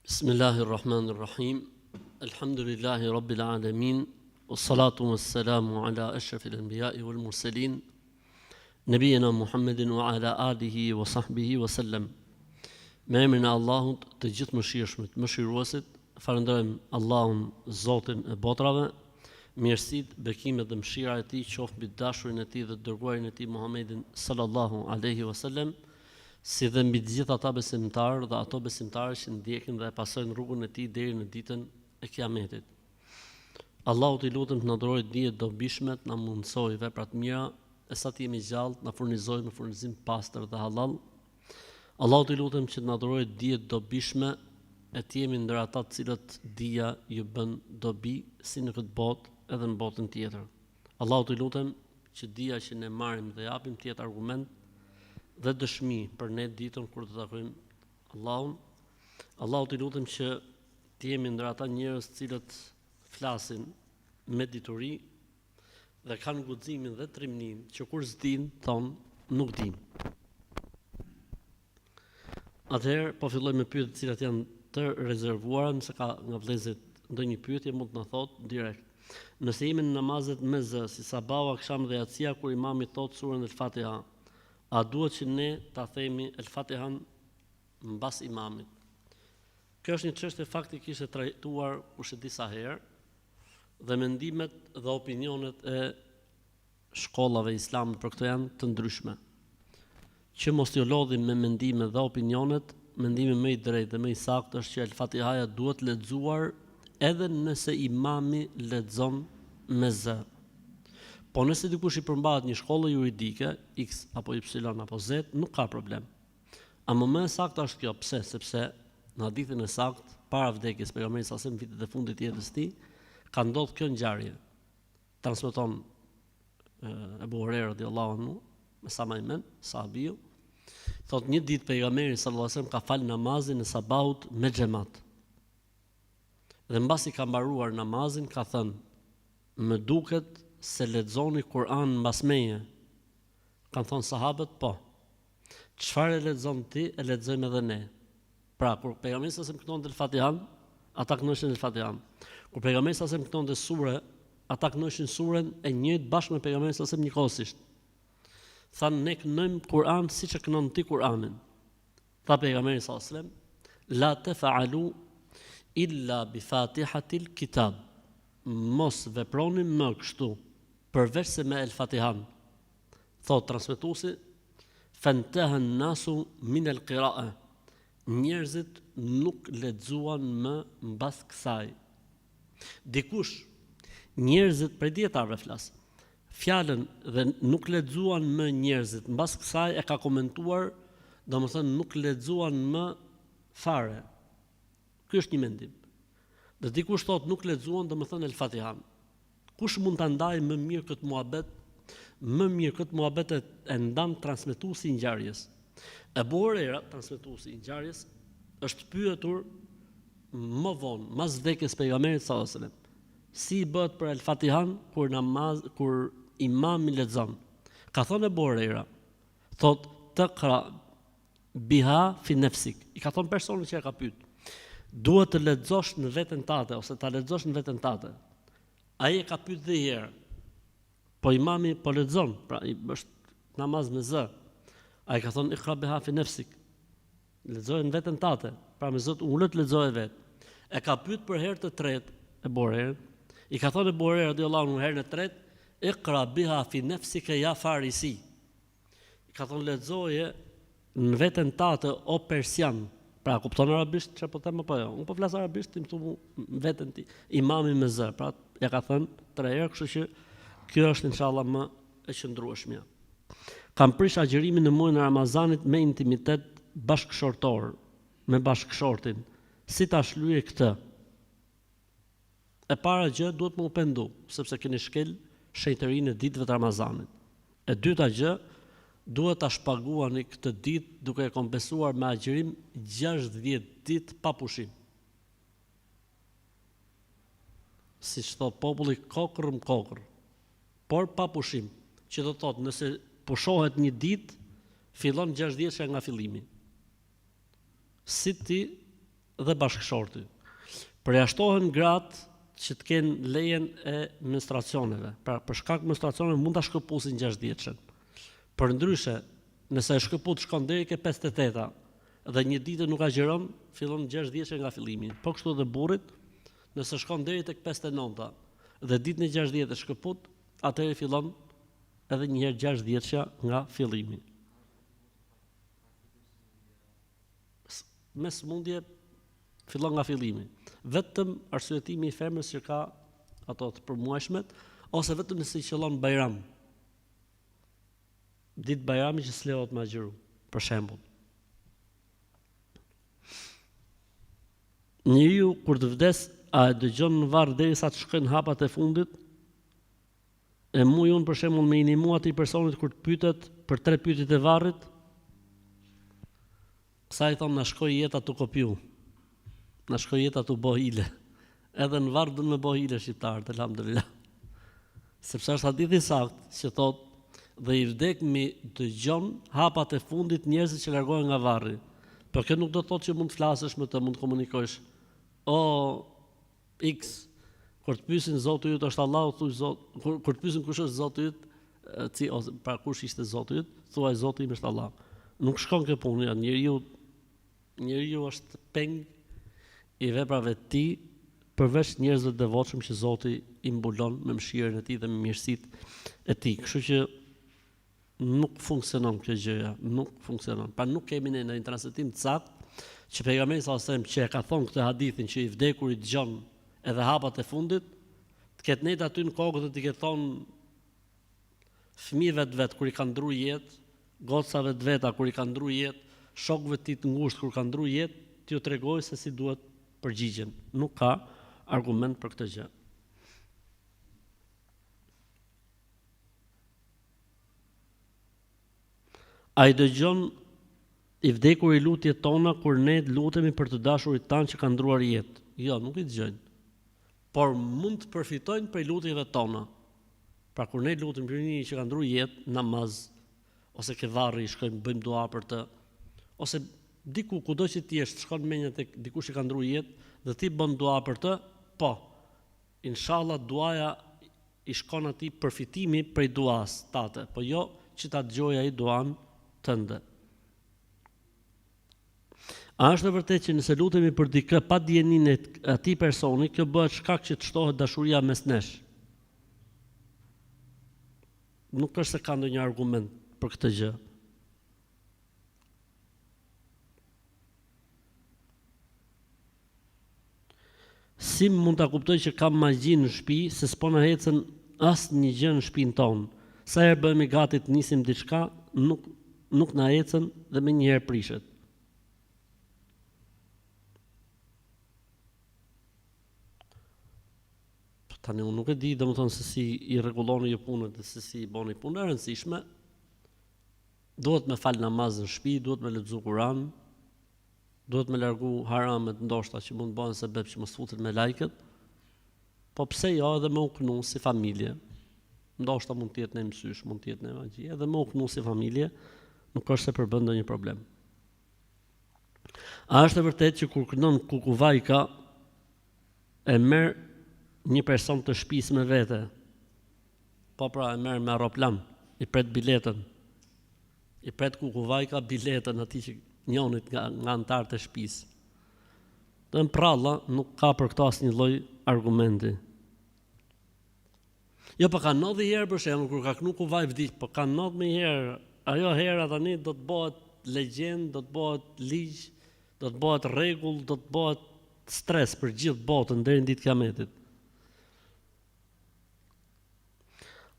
Bismillahirrahmanirrahim. Alhamdulillahi rabbil alamin. Wassalatu wassalamu ala ashrafil anbiya'i wal mursalin. Nabiyina Muhammedin wa ala alihi wa sahbihi wa sallam. Me emrin e Allahut, të gjithë mëshirshmit, mëshiruesit, falenderojmë Allahun, Zotin e botrave. Mirësitë, bekimet dhe mëshira e Tij qoftë mbi dashurin e Tij dhe dërguarin e Tij Muhammedin sallallahu alaihi wasallam, si dhe mbi të gjithë ata besimtarë dhe ato besimtarë që ndjekin dhe e pasojnë rrugën e Tij deri në ditën e Kiametit. Allahut i lutem të na dhurojë dije të dobishme, të na mundsojë vepra të mira, e sa të jemi gjallë, na furnizojë me furnizim të pastër dhe halal. Allahut i lutem që të na dhurojë dije të dobishme, e të jemi ndër ata të cilët dija ju bën dobi si në këtë botë edhe në botën tjetër. Allahut i lutem që dija që ne marrim dhe japim të jetë argument dhe dëshmi për ne ditën kur të takojmë Allahun. Allahut i lutem që të jemi ndër ata njerëz të cilët flasin me dituri dhe kanë guximin dhe trimnin që kur s'din thon nuk dim. Atëherë po filloj me pyetjet të cilat janë të rezervuara, nëse ka nga vëllezërit ndonjë pyetje mund të na thotë direkt. Nëse jemi në namazet me zë, si sabahu, akşam dhe jacia, kur imami thot surën El-Fatiha, a duhet që ne ta themi El-Fatihan mbas imamit? Kjo është një çështje faktikisht e trajtuar kurse disa herë dhe mendimet dhe opinionet e shkollave islame për këtë janë të ndryshme. Që mos t'ju lodhim me mendimet dhe opinionet, mendimi më i drejtë dhe më i saktë është që El-Fatihaja duhet lexuar edhe nëse imami lexon me zë. Po nëse dikush i përmbahet një shkollë juridike, X apo Y apo Z, nuk ka problem. Ama më e saktë është kjo, pse? Sepse në hadithin e saktë, para vdekjes pejgamberit sa vitet e fundit të jetës së tij, ka ndodhur kjo ngjarje. Transmeton Abu Huraira radhiyallahu anhu, me sa më men, sahabiu, thot një ditë pejgamberi sallallahu alajhi wasallam ka fal namazin e sabahut me xhamat. Dhe mbasi ka mbaruar namazin, ka thënë, më duket se lexoni Kur'an mbas meje. Kanë thonë sahabët, po. Çfarë e lexon ti, e lexojmë edhe ne. Pra, kur pejgamberi sa këtonte El-Fatihan, ata kënaqeshin El-Fatihan. Kur pejgamberi sa këtonte sure, ata kënaqeshin surën e njëjtë bashkë me pejgamberin sa njëkohësisht. Thanë, ne kënojmë Kur'an siç e kënon ti Kur'anin. Tha pejgamberi sa la taf'alu illa bi Fatihatil Kitab. Mos veproni më kështu, përveç se me El-Fatihan. Thot transmetuesi, fantahan nasu min al-qira'a. Njerëzit nuk lexuan më mbas kësaj. Dikush, njerëzit prej dietarëve flas. Fjalën dhe nuk lexuan më njerëzit mbas kësaj e ka komentuar, domethënë nuk lexuan më fare. Ky është një mendim. Dhe dikush thot nuk lexuan, domethënë El-Fatihan. Kush mund ta ndajë më mirë këtë muhabet? Më mirë këtë muhabet e ndan transmetuesi i ngjarjes. Abu Huraira, transmetuesi i ngjarjes, është pyetur më vonë, mas vdekjes pejgamberit sallallahu alajhi wasallam, si bëhet për El-Fatihan kur imami lexon. Ka thënë Abu Huraira, thot taqra biha fi nafsik. I ka thënë personi që e ka pyet, duhet të lexosh në veten tate ose ta lexosh në veten tate. Ai e ka pyet dhe herë. Po imami po lexon, pra është namaz me zë. Ai ka thonë iqra biha fi nafsik. Lexoje në veten tate, pra me zot ulët lexoje vet. E ka pyet për herë të tretë e Buhariu. I ka thonë Buhariu radhiyallahu anhu herën e tretë, iqra biha fi nafsika ya farisi. I ka thonë lexoje në veten tate o persian. Pra, kupton arabisht çfarë po them apo jo? Unë po flas arabisht, ti më thua veten ti, imami me zë. Pra, ja ka thënë 3 herë, kështu që kjo është inshallah më e qëndrueshmja. Kam prish agjërimin në muajin e Ramazanit me intimitet bashkëshortor, me bashkëshortin. Si ta shlyej këtë? E para gjë duhet më u pendu, sepse keni shkel shenjtërinë e ditëve të Ramazanit. E dyta gjë, duhet ta shpaguani këtë ditë duke e kompensuar me agjërim 60 ditë pa pushim. Siç thot populli kokrëm kokër, por pa pushim, që do të thotë nëse pushohet një ditë, fillon 60 nga fillimi. Si ti dhe bashkëshorti. Përjashtohen gratë që të kenë lejen e menstruacioneve. Pra, për shkak menstruacioneve mund ta shkëpusin 6 vjeçën. Për ndryshe, nëse e shkëput shkon deri ke 58 dhe një ditë nuk agjeron, fillon 6 vjeçë nga fillimi. Po kështu edhe burrit, nëse shkon deri tek 59 dhe ditën e 60 e shkëput, atëherë fillon edhe një herë 6 vjeçja nga fillimi. Me sëmundje fillon nga fillimi. Vetëm arsyetimi i femrës që ka ato të përmuajshmet, ose vetëm nëse i qëllon Bajram. Ditë Bajrami që s'lejohet me agjëru, për shembull. Njeriu kur të vdes, a e dëgjon në varr derisa të shkojnë hapat e fundit? E muj unë për shembull me inimu atij personit kur të pyetet për 3 pyetjet e varrit, sa i thon na shkoi jeta tu kopju. Na shkoi jeta tu bo hile. Edhe në varr do me bo hile shqiptarët, elhamdulillah. Sepse është hadithi sakt që thot dhe i vdekmi dëgjon hapat e fundit njerëzit që largohen nga varri. Por kjo nuk do të thotë që mund të flasësh me të, mund të komunikosh. O X, kur të pyesin Zoti yt është Allahu, thuaj Zot, kur të pyesin kush është Zoti yt, ose pra kush ishte Zoti yt, thuaj Zoti im është Allah. Nuk shkon kjo punë, njeriu është peng i veprave të tij, përveç njerëzve të devotshëm që Zoti i mbulon me mëshirën e tij dhe me mirësitë e tij. Kështu që nuk funksionon kjo gjëja, nuk funksionon. Pra nuk kemi ne një transmetim të saktë që pejgamberi sallallahu alajhi wasallam që e ka thonë këtë hadithin që i vdekur i dëgjon edhe hapat e fundit, të ketë nejt aty në kokë dhe të ketë thonë fëmijëve të vet kur i kanë ndruar jetë, gocave të veta kur i kanë ndruar jetë, shokëve të tij të ngushtë kur kanë ndruar jetë, t'ju tregoj se si duhet përgjigjen. Nuk ka argument për këtë gjë. A i dëgjon i vdekur i lutjet tona kur ne lutemi për të dashurit tanë që kanë ndruar jetë? Jo, nuk i dëgjojnë. Por mund të përfitojnë prej lutjeve tona. Pra kur ne lutem për një që kanë ndruar jetë, namaz, ose ke varri, shkojmë bëjmë dua për të, ose diku kudo që ti jesh, shkon menja tek dikush që ka ndruar jetë dhe ti bën dua për të, po. Inshallah duaja i shkon atij përfitimi prej duas tate, po jo që ta dëgjojë ai duan tënde. A është e vërtetë që nëse lutemi për dikë pa dijeninë e atij personi, kjo bëhet shkak që të shtohet dashuria mes nesh? Nuk është se ka ndonjë argument për këtë gjë. Si mund ta kuptoj që kam magji në shtëpi, se s'po na ecën asnjë gjë në shtëpinë tonë. Sa herë bëhemi gati të nisim diçka, nuk na ecën dhe më njëherë prishet. Tani unë nuk e di, domethënë se si i rregulloni ju punën dhe se si i bëni punën e rëndësishme. Duhet me fal namaz në shtëpi, duhet me lexu Kur'an, duhet me largu haramet ndoshta që mund të bëhen sebeb që mos futet me lajket. Po pse jo edhe me u kënu si familje? Ndoshta mund të jetë në mësysh, mund të jetë në magji, edhe me u kënu si familje, nuk është se përbën ndonjë problem. A është e vërtetë që kur kënon kukuvajka e merr një person të shtëpisë me vete? Po pra, e merr me aeroplan, i pret biletën. I pret kukuvajka biletën atij që njonit nga antarët e shtëpisë. Dhe në pralla nuk ka për këto asnjë lloj argumenti. Jo, po ka ndodhur herë për shembull kur ka kënu kuvaj vdiq, po ka ndodhur më herë. Ajo hera tani do të bëhet legjend, do të bëhet ligj, do të bëhet rregull, do të bëhet stres për gjithë botën deri në ditën e Kiametit.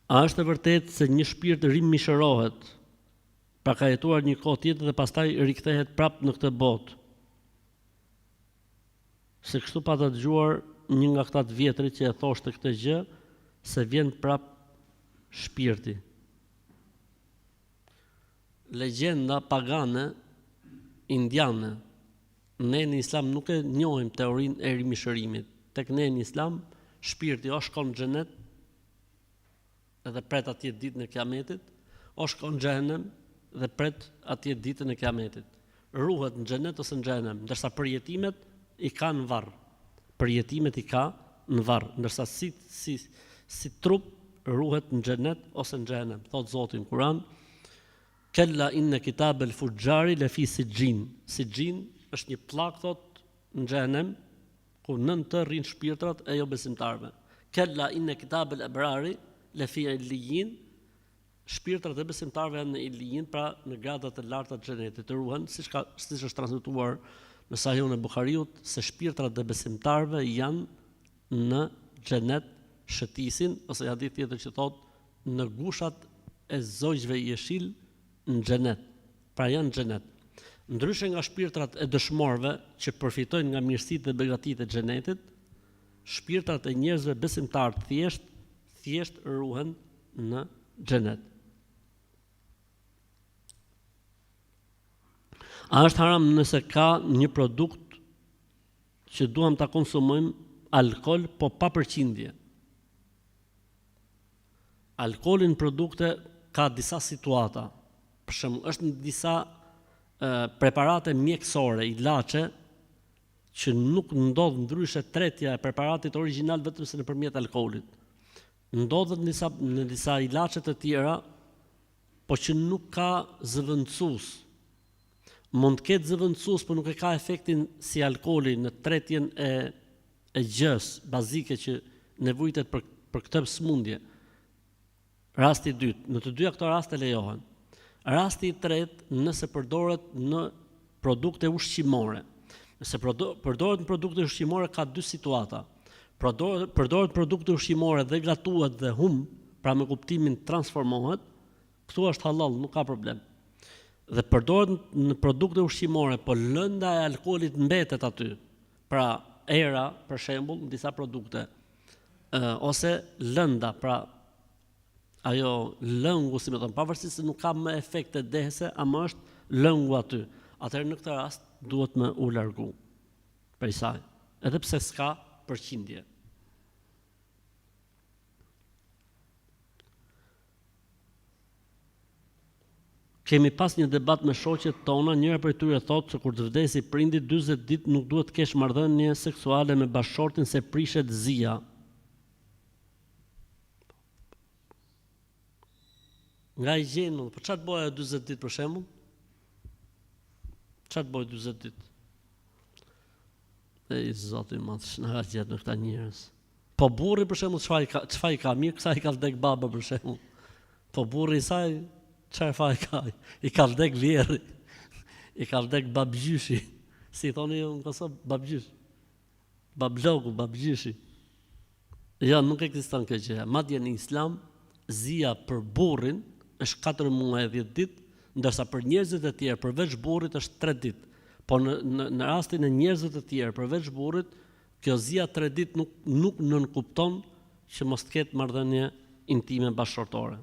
A është e vërtetë se një shpirt rimishërohet, pra ka jetuar një kohë tjetër dhe pastaj rikthehet prapë në këtë botë? Se kështu pa të dëgjuar një nga këta të vjetrit që e thoshte këtë gjë, se vjen prapë shpirti. Legjenda pagane indiane. Ne në Islam nuk e njohim teorinë e rimishërimit. Tek ne në Islam shpirti o shkon në xhenet edhe pret atje ditën e Kiametit, o shkon në xhenem dhe pret atje ditën e Kiametit. Ruhet në xhenet ose në xhenem, ndërsa përjetimet i ka në varr. Përjetimet i ka në varr, ndërsa si trup ruhet në xhenet ose në xhenem. Thot Zoti në Kur'an: Kella inna kitabal fujjari lafi sijjin. Sijjin është një pllak thot në xhenem ku nën të rrin shpirtrat e jo besimtarëve. Kella inna kitabal abrari lafi illijin. Shpirtrat e besimtarëve janë në illijin, pra në gradat e larta të xhenetit të ruhen, siç është transmetuar në Sahihun e Buhariut se shpirtrat e besimtarëve janë në xhenet shëtisin, ose hadith tjetër që thot në gushat e zogjve jeshil në xhenet. Pra janë në xhenet. Ndryshe nga shpirtrat e dëshmorëve që përfitojnë nga mirësitë dhe begatitë e xhenetit, shpirtrat e njerëzve besimtar thjesht ruhen në xhenet. A është haram nëse ka një produkt që duam ta konsumojmë alkool, po pa përqindje? Alkooli në produkte ka disa situata. Për shembull, është në disa preparate mjekësore, ilaçe, që nuk ndodh ndryshe tretja e preparatit origjinal vetëm se nëpërmjet alkoolit. Ndodhet në disa ilaçe të tjera, po që nuk ka zëvendësues. Mund të ketë zëvendësues, por nuk e ka efektin si alkooli në tretjen e gjës bazike që nevojitet për këtë smundje. Rasti i dytë, në të dyja këto raste lejohen. Rasti i tretë, nëse përdoret në produkte ushqimore. Nëse përdoret në produkte ushqimore ka dy situata. Përdoret produkte ushqimore dhe gatuhet dhe pra me kuptimin transformohet, këtu është halal, nuk ka problem. Dhe përdoret në produkte ushqimore, po lënda e alkoolit mbetet aty. Pra era, për shembull, në disa produkte, ose lënda, pra ajo lëngu, si më thon, pavarësisht se nuk ka më efekte dehese, ama është lëngu aty. Atëherë në këtë rast duhet më u largu prej saj, edhe pse s'ka përqindje. Kemi pas një debat me shoqet tona, njëra prej tyre thotë se kur të vdesi prindi 40 ditë nuk duhet të kesh marrëdhënie seksuale me bashkëshortin se prishet zia. Nga i gjenë, po çfarë të bëjë 40 ditë për shembull? Çfarë të bëjë 40 ditë? Ej Zoti i madh, na gjet me këta njerëz. Po burri për shembull çfarë i ka mirë, kësaj i ka vdek baba për shembull. Po burri i saj çfarë faj ka? I ka vdek vjerri, i ka vdek babgjyshi, si thoni në Kosovë, babgjysh, bablogu, babgjyshi. Ja, nuk ekziston kjo gjë. Madje në Islam, zia për burrin është 4 muaj e 10 ditë, ndërsa për njerëzit e tjerë përveç burrit është 3 ditë. Po në rastin e njerëzve të tjerë përveç burrit, kjo zia 3 ditë nuk nënkupton që mos të ketë marrëdhënie intime bashkëshortore.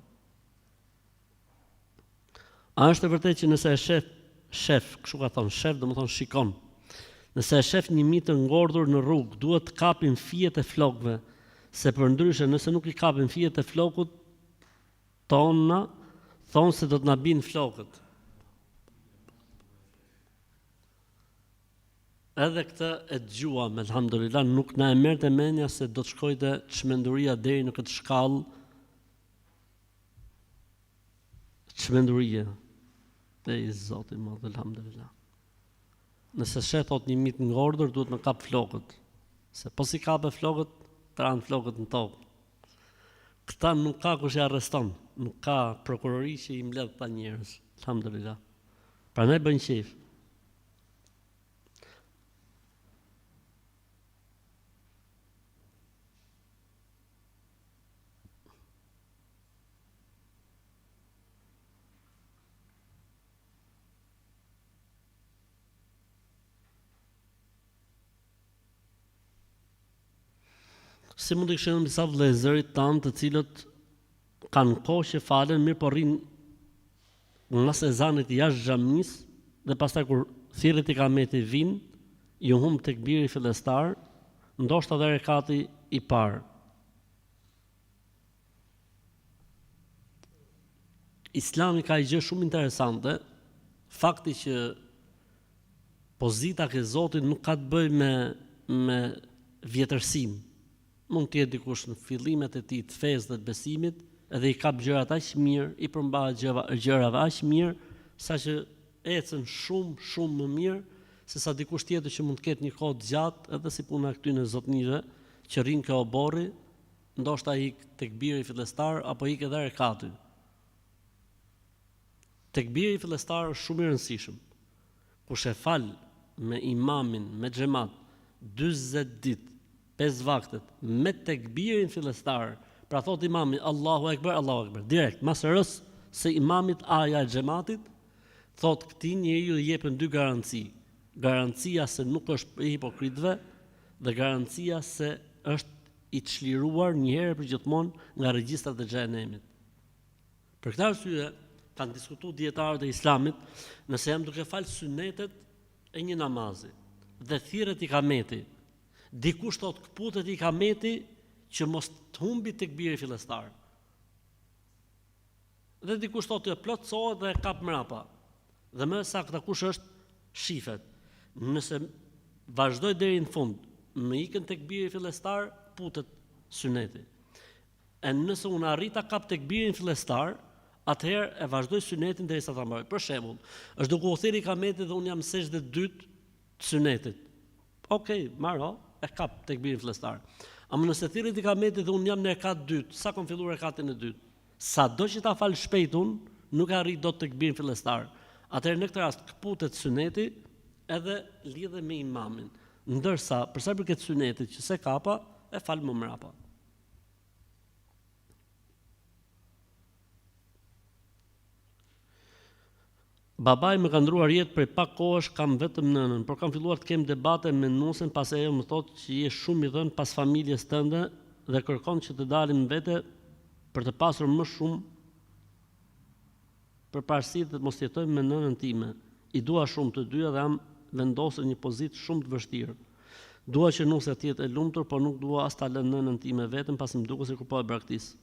A është e vërtetë që nëse e shef, kështu ka thonë, shef do të thonë shikon. Nëse e shef një mitë të ngordhur në rrugë, duhet të kapin fijet e flokëve, se përndryshe nëse nuk i kapin fijet e flokut, tona thonë se do të na binë flokët. Edhe këtë e dëgjuam, elhamdulillah, nuk na e merrte mendja se do të shkojte çmenduria deri në këtë shkallë. Çmenduria. Te i Zoti më dhe elhamdulillah. Nëse shet thot një mit ngordër, duhet me kap flokët. Se po si kape flokët, tran flokët në tokë. Këta nuk ka kush i arreston, nuk ka prokurori që i mbledh ta njerëz. Elhamdulillah. Prandaj bëjnë qef. Si mund të kishim disa vëllezërit tanë të cilët kanë kohë që falen, mirë po rrin mas ezanit jashtë xhamis dhe pastaj kur thirret ikameti vin, ju humb tekbiri fillestar, ndoshta edhe rekati i parë. Islami ka një gjë shumë interesante, fakti që pozita ke Zotit nuk ka të bëjë me vjetërsim. Mund të jetë dikush në fillimet e tij të fesë dhe të besimit, edhe i kap gjërat aq mirë, i përmbahet gjërave aq mirë, saqë ecën shumë më mirë se sa dikush tjetër që mund të ketë një kohë të gjatë, edhe si puna këtyre zotnive që rrinë ke oborri, ndoshta ik tekbiri fillestar apo ik edhe rekati. Tekbiri fillestar është shumë i rëndësishëm. Kush e fal me imamin, me xhamat 40 ditë, 5 vaktet, me tekbirin fillestar, pra thot imami Allahu Ekber, direkt, mas rës se imamit aja e xhamatit, thot këtij njeriu i jepen dy garanci. Garancia se nuk është për hipokritëve dhe garancia se është i çliruar një herë për gjithmonë nga regjistrat e xhenemit. Për këtë arsye kanë diskutuar dietarët e Islamit nëse jam duke fal sunetet e një namazi dhe thirret ikameti. Dikush thot kputet ikameti që mos të humbi tekbiri fillestar. Dhe dikush thotë të plotësohet dhe e kap mrapa. Dhe më saktë kush është shifet. Nëse vazhdoj deri në fund, me ikën tekbiri fillestar, putet suneti. E nëse unë arrita kap tekbirin fillestar, atëherë e vazhdoj sunetin derisa ta mbaroj. Për shembull, është duke u thirrë ikameti dhe unë jam sejdë dytë të sunetit. Okej, marro, e kap tekbirin fillestar. Ama nëse thirret ikameti dhe unë jam në rekat dytë, sa kam filluar rekatin e dytë? Sado që ta fal shpejt unë, nuk arrit dot tekbirin fillestar. Atëherë në këtë rast kputet suneti edhe lidhe me imamin. Ndërsa për sa i përket sunetit që se kapa, e fal më mrapa. Babai më ka ndruar jetë prej pak kohësh, kam vetëm nënën, por kam filluar të kem debate me nusen pas e ajo më thotë që je shumë i dhënë pas familjes tënde dhe kërkon që të dalim vete për të pasur më shumë përparësi dhe të mos jetojmë me nënën time. I dua shumë të dyja dhe jam vendosur në një pozitë shumë të vështirë. Dua që nusja të jetë e lumtur, por nuk dua as ta lë nënën time vetëm pasi më duket se kur po e braktis.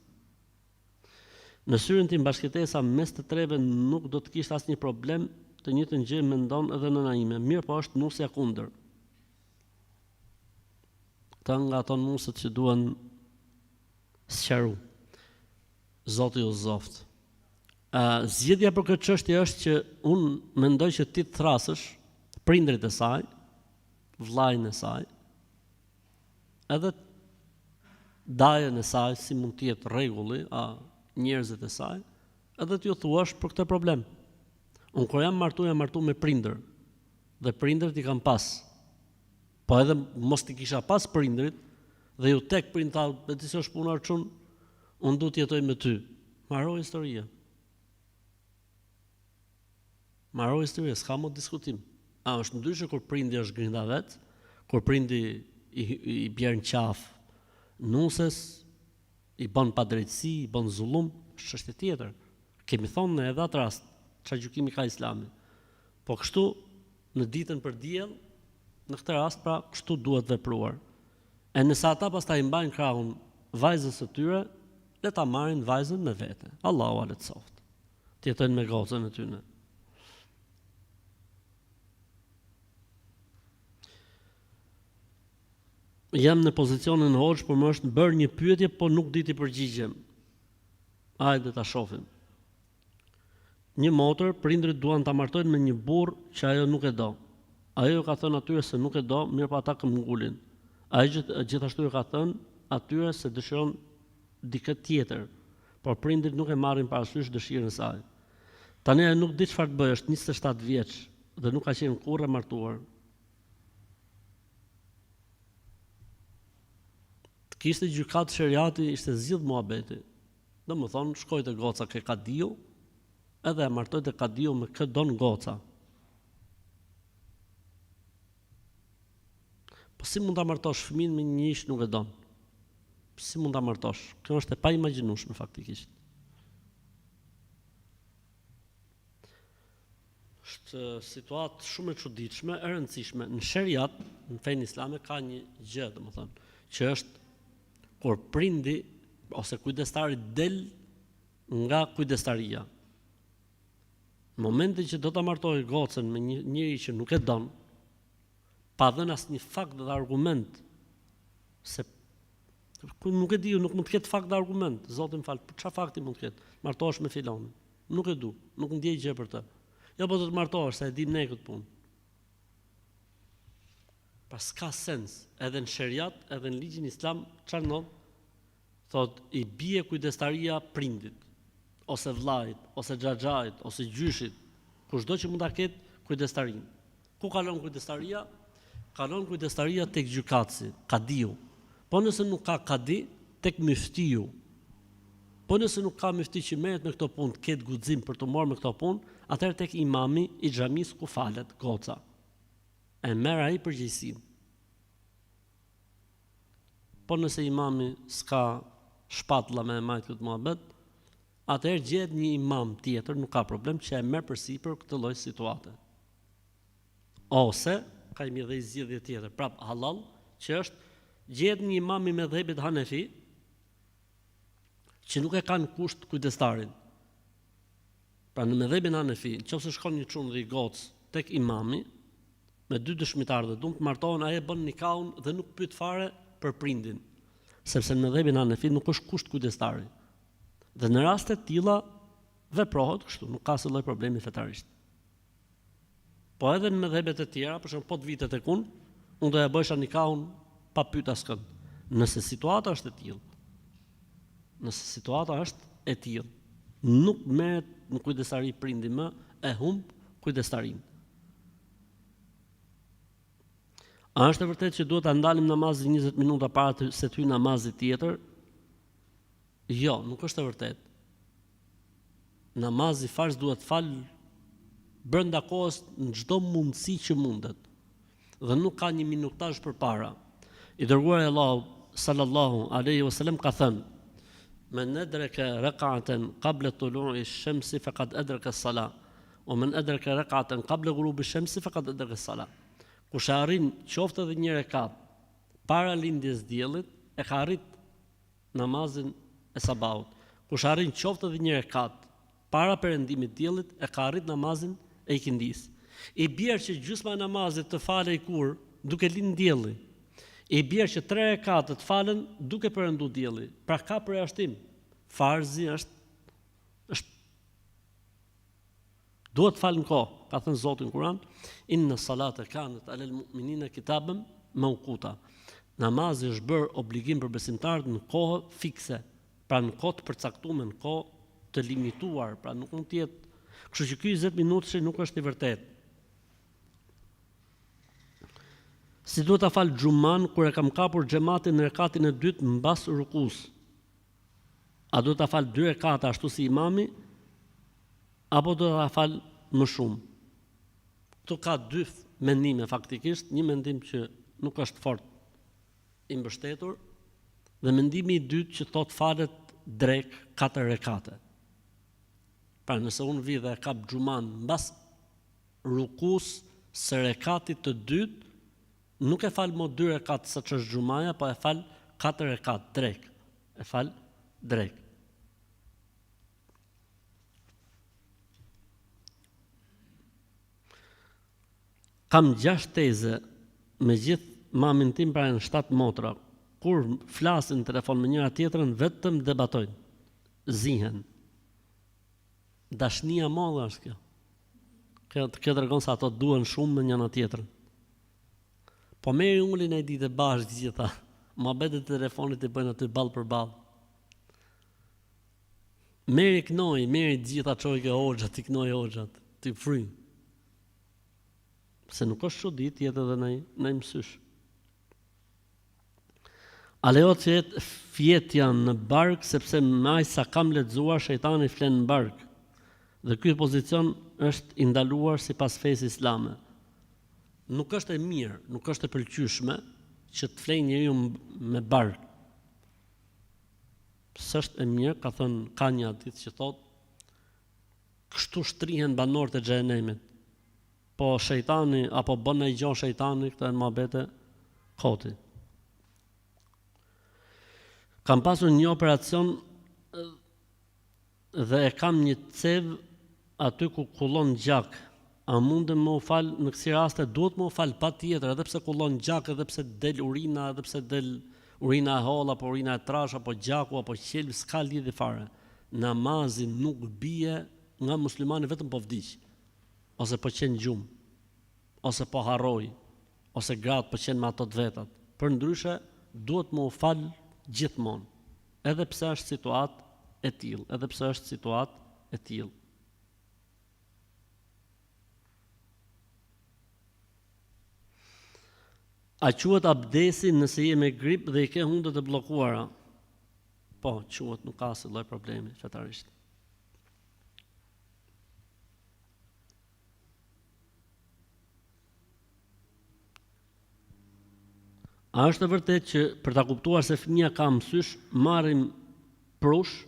Në syrin tim bashkëtesa mes të treve nuk do të kishte asnjë problem, të njëjtën gjë mendon edhe nëna ime. Mirë, po është nusja kundër. Këta nga ato nusët që duan sqaru. Zoti u zoft. Zgjedhja për këtë çështje është që unë mendoj që ti të thrasësh prindrit e saj, vllajën e saj, edhe dajën e saj, si mund të jetë rregulli, njerëzit e saj, edhe t'ju thuash për këtë problem. Unë kur jam martu me prindër, dhe prindërit i kam pas. Po edhe mos t'i kisha pas prindrit, dhe ju tek prind tha, e ti si është puna Orçun, unë du t'jetoj me ty. Maro historia. Maro historia, s'ka më diskutim. Është ndryshe kur prindi është grinda vet, kur prindi i bjerë në qafë nuses, i bën padrejtësi, i bën zullum, është çështje tjetër. Kemi thonë në edhe atë rast, çfarë gjykimi ka Islami. Po kështu në ditën për diell, në këtë rast pra kështu duhet vepruar. E nëse ata pastaj mbajnë krahun vajzës së tyre, le ta marrin vajzën me vete. Allahu ale të soft. Të jetojnë me gocën e tyre. Jam në pozicionin hoxh, por më është bërë një pyetje, po nuk di t'i përgjigjem. Hajde ta shohim. Një motër, prindrit duan ta martojnë me një burr që ajo nuk e do. Ajo ka thënë atyre se nuk e do, mirë pa ata këmbgulin. Ai gjithashtu ka thënë atyre se dëshiron dikë tjetër, por prindrit nuk e marrin parasysh dëshirën e saj. Tani ajo nuk di çfarë të bëjë, është 27 vjeç dhe nuk ka qenë kurrë e martuar. Kishte gjykat sheriati, ishte zgjidh muhabeti. Do më thonë, shkoj të goca ke kadiu, edhe e martoj të kadiu me këtë don goca. Po si mund ta martosh fëmin me një ish nuk e don? Si mund ta martosh? Kjo është e pa imagjinueshme faktikisht. Është situatë shumë e çuditshme, e rëndësishme. Në sheriat, në fenë islame ka një gjë, domethënë, që është kur prindi ose kujdestari del nga kujdestaria. Në momentin që do ta martojë gocën me njëri që nuk e don, pa dhënë asnjë fakt dhe argument, se nuk e di, nuk mund të ketë fakt dhe argument, Zoti më fal, çfarë fakti mund të ketë? Martohesh me filonin. Nuk e du, nuk ndjej gjë për të. Jo, po do të martohesh, se e dim ne këtë punë. Pa s'ka sens, edhe në sheriat, edhe në ligjin islam, çfarë ndodh? Thot, i bie kujdestaria prindit, ose vllajit, ose xhaxhait, ose gjyshit, kushdo që mund ta ketë kujdestarinë. Ku kalon kujdestaria? Kalon kujdestaria tek gjykatësi, kadiu. Po nëse nuk ka kadi, tek myftiu. Po nëse nuk ka myfti që merret me këto punë, ketë guxim për të marrë me këto punë, atëherë tek imami i xhamis ku falet goca. E merr ai përgjegjësinë. Po nëse imami s'ka shpatlla me majt këtë muhabet, atëherë gjehet një imam tjetër, nuk ka problem, që e merr përsipër këtë lloj situate. Ose ka një dhe zgjidhje tjetër, prap halal, që është gjehet një imam i medhhebit Hanefi, që nuk e kanë kusht kujdestarin. Pra në medhhebin Hanefi, nëse shkon një çun dhe i gocë tek imami, me dy dëshmitarë dhe duan të martohen, ai e bën nikahun dhe nuk pyet fare për prindin, sepse në medhhebin Hanefi nuk është kusht kujdestari. Dhe në raste të tilla veprohet kështu, nuk ka asnjë lloj problemi fetarisht. Po edhe në medhhebet e tjera, për shembull, po të vitet tek unë do ja bëjsha nikahun pa pyet askënd. Nëse situata është e tillë. Nëse situata është e tillë, nuk merret në kujdestari prindi më, e humb kujdestarinë. A është e vërtetë që duhet ta ndalim namazin 20 minuta para se të hyjë namazi tjetër? Jo, nuk është e vërtetë. Namazi farz duhet fal brenda kohës në çdo mundësi që mundet. Dhe nuk ka një minutazh përpara. I dërguari Allahu sallallahu alaihi wasallam ka thënë: "Men adraka rak'atan qabla tulu'i ash-shamsi faqad adraka as-salah, wa man adraka rak'atan qabla ghurubi ash-shamsi faqad adraka as-salah." Kush arrin qoftë edhe një rekat para lindjes diellit, e ka arrit namazin e sabahut. Kush arrin qoftë edhe një rekat para perëndimit diellit, e ka arrit namazin e ikindis. I bjerë që gjysma e namazit të falej kur duke lind dielli. I bjerë që 3 rekate të falen duke perëndu dielli. Pra ka përjashtim. Farzi është duhet fal në kohë. Ka thënë Zoti në Kur'an: "Inna salata kanat 'alal mu'minina kitaban mawquta." Namazi është bërë obligim për besimtarët në kohë fikse, pra në kohë të përcaktuar, në kohë të limituar, pra nuk mund të jetë. Kështu që ky 20 minutë nuk është i vërtetë. Si duhet ta fal xhuman kur e kam kapur xhamatin në rekatin e dytë mbas rukus? A duhet ta fal 2 rekate ashtu si imami, apo do ta fal më shumë? Këtu ka 2 mendime faktikisht, një mendim që nuk është fort i mbështetur, dhe mendimi i dytë që thot falet drek 4 rekate. Pra nëse unë vi dhe kap xhuman mbas rukus së rekatit të dytë, nuk e fal më 2 rekat sa që është xhumaja, po e fal 4 rekat drek. E fal drek. Kam 6 teze, me gjithë mamin tim pra në 7 motra. Kur flasin në telefon me njëra tjetrën, vetëm debatojnë. Zihen. Dashnia madhe është kjo. Kjo tregon se ato duan shumë me njëra tjetrën. Po merri ulin e ditë bashkë gjitha. Mohabetet e telefonit i bëjnë aty ball për ball. Merri knoj, merri gjitha çoj ke hoxhat, i knoj hoxhat, ti fry. Se nuk është çudi të jetë edhe në mësysh. A lejohet të jetë fjetja në bark, sepse me aq sa kam lexuar shejtani flen në bark. Dhe ky pozicion është i ndaluar sipas fesë islame. Nuk është e mirë, nuk është e pëlqyeshme që të flejë njeriu me bark. S'është e mirë, ka thënë, ka një hadith që thotë, kështu shtrihen banorët e xhenemit. Po shejtani apo bën ai gjë shejtani, këto janë mohabete koti. Kam pasur një operacion dhe e kam një cev aty ku kullon gjak. a mundem më u fal në kësi raste, duhet më u fal patjetër, edhe pse kullon gjak, edhe pse del urina, edhe pse del urina e holl apo urina e trash apo gjaku apo qelb, s'ka lidhje fare. Namazi nuk bie nga muslimani vetëm po vdiq, ose po qen gjum, ose po harroj, ose gratë po qen me ato të vetat. Përndryshe duhet më u fal gjithmonë, edhe pse është situatë e tillë, edhe pse është situatë e tillë. A quhet abdesi nëse je me grip dhe i ke hundët e bllokuara? Po, quhet, nuk ka asnjë lloj problemi fetarisht. A është e vërtet që për ta kuptuar se fëmia ka mësysh, marrim prush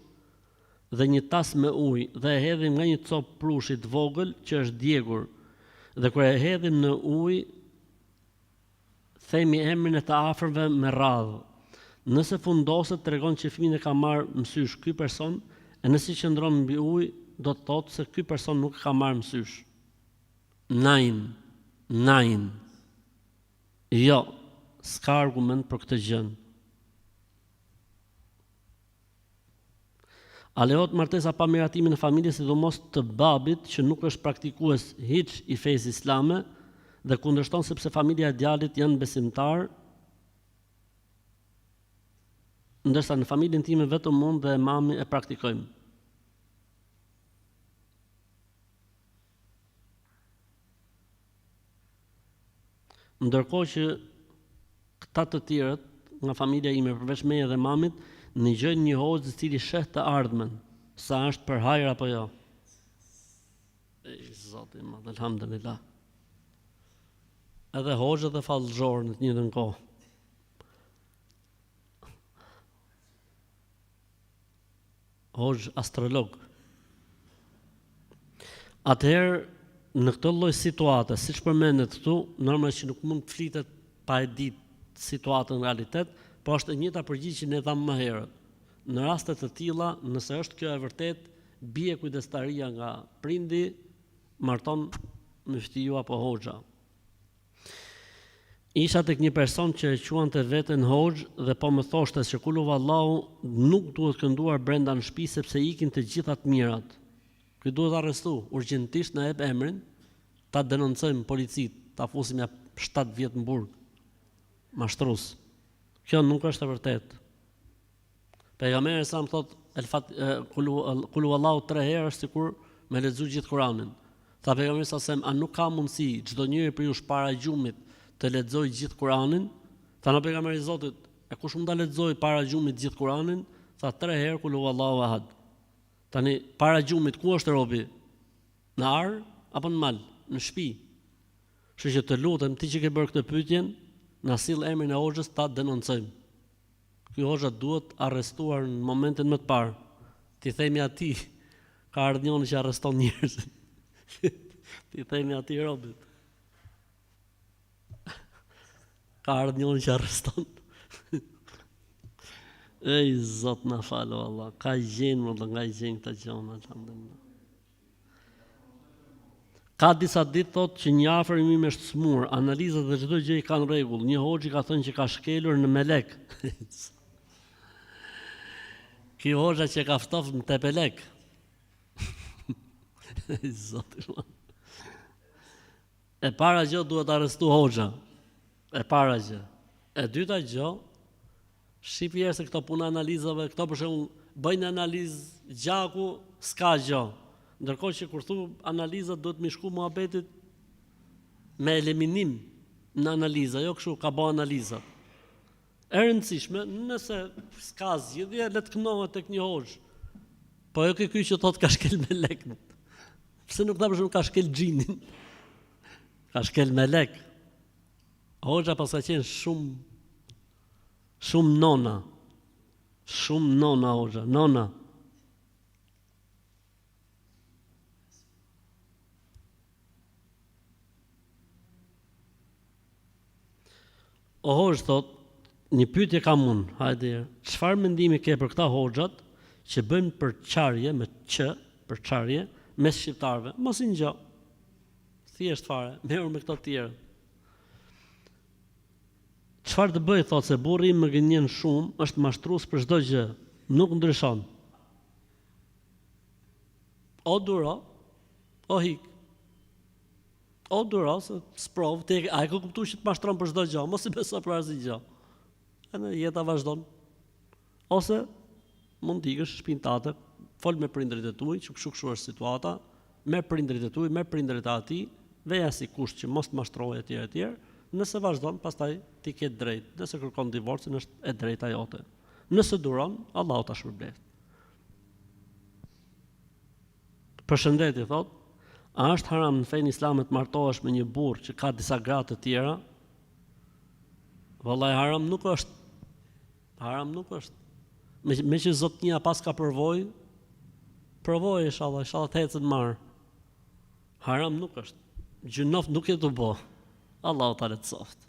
dhe një tas me ujë dhe e hedhim nga një copë prushi të vogël që është djegur, dhe kur e hedhim në ujë themi emrin e të afërmve me radhë. Nëse fundoset tregon që fëmia ka marrë mësysh ky person, e nëse qëndron mbi ujë do të thotë se ky person nuk ka marrë mësysh. Nine. Jo, s'ka argument për këtë gjë. A lejohet martesa pa miratimin e familjes, sidomos të babit që nuk është praktikues hiç i fesë islame dhe kundërshton sepse familja e djalit janë besimtar, ndërsa në familjen time vetëm unë dhe mami e praktikojmë. Ndërkohë që këta të tjerët nga familja ime përveç meje dhe mamit ndëgjojnë një hoxh i cili sheh të ardhmen, sa është për hajër apo jo. Zoti i madh, alhamdulillah. Edhe hoxhë dhe fallxhor në të njëjtën kohë. Hoxh astrolog. Atëherë, në këtë lloj situate, siç përmendet këtu, normalisht që nuk mund të flitet pa e ditë situatën në realitet, po është e njëjta përgjigje që ne dhamë më herët. Në raste të tilla, nëse është kjo e vërtet, bie kujdestaria nga prindi, marton myftiju apo hoxha. Isha tek një person që e quante veten hoxh dhe po më thoshte se kulu vallahu nuk duhet kënduar brenda në shtëpi sepse ikin të gjitha të mirat. Ky duhet arrestu, urgjentisht na jep emrin, ta denoncojmë policit, ta fusim ja 7 vjet në burg. Mashtrues. Kjo nuk është e vërtetë. Pejgamberi sa më thot kulu vallahu 3 herë është sikur me lexu gjithë Kur'anin. Tha pejgamberi sa a nuk ka mundësi çdo njeri për ju para gjumit të lexoj gjithë Kur'anin? Tha në pejgamberi i Zotit, e kush mund ta lexoj para gjumit gjithë Kur'anin? Tha 3 herë kul huwallahu ahad. Tani para gjumit ku është robi? Në ar apo në mal, në shtëpi? Kështu që të lutem ti që ke bërë këtë pyetjen, na sill emrin e hoxhës ta denoncojmë. Ky hoxha duhet arrestuar në momentin më të parë. Ti themi atij, ka ardhur njëri që arreston njerëz. Ti themi atij robit. Ka ardhur njëri që arreston. Ej, Zot na falo Allah. Ka gjenë, nga i gjenë këta gjona, alhamdulillah. Ka disa ditë thotë që një afër i im është smur, analizat dhe çdo gjë i kanë rregull. Një hoxhi ka thënë që ka shkelur në melek. Ky hoxha që ka ftoftë në tepelek. Zoti. E para gjë duhet arrestu hoxha. E para gjë. E dyta gjë, shqipi se këto puna analizave, këto për shembull bëjnë analizë gjaku, s'ka gjë. Ndërkohë që kur thu analizat duhet më shku muhabetit me eliminim në analiza, jo kështu ka bë analizat. E rëndësishme, nëse s'ka zgjidhje, le të kënohet tek një hoxh. Po jo ky që thotë ka shkel me lek. Pse nuk ta për shembull ka shkel xhinin? Ka shkel me lek. Hoxha pas ka qenë shumë nona. Shumë nona hoxha, nona. O hoxh thot, një pyetje kam unë, hajde, çfarë mendimi ke për këta hoxhat që bëjnë përçarje me ç, përçarje mes shqiptarëve? Mos i ngjo. thjesht fare, merru me këto të tjerë. Çfarë të bëj, thotë, se burri im më gënjen shumë, është mashtrues për çdo gjë, nuk ndryshon. O duro, o hik. O duro, se sprov, a e ka kuptuar që të mashtron për çdo gjë, mos i beso për asnjë gjë. Edhe jeta vazhdon. Ose mund të ikësh në shtëpinë tate, fol me prindërit e tuaj, që kështu është situata, merr prindërit e tuaj, merr prindërit e atij, veja si kusht që mos të mashtrohet etj. Nëse vazhdon, pastaj ti ke drejt. Nëse kërkon divorcin, është e drejta jote. Nëse duron, Allahu ta shpërblet. Përshëndetje, thot, a është haram në fenë islame të martohesh me një burr që ka disa gra të tjera? Vallahi haram nuk është. Haram nuk është. Me që Zotnia pas ka provoj inshallah të ecën marr. Haram nuk është. Gjunoft nuk e të bo. Allahu ta lehtësoft.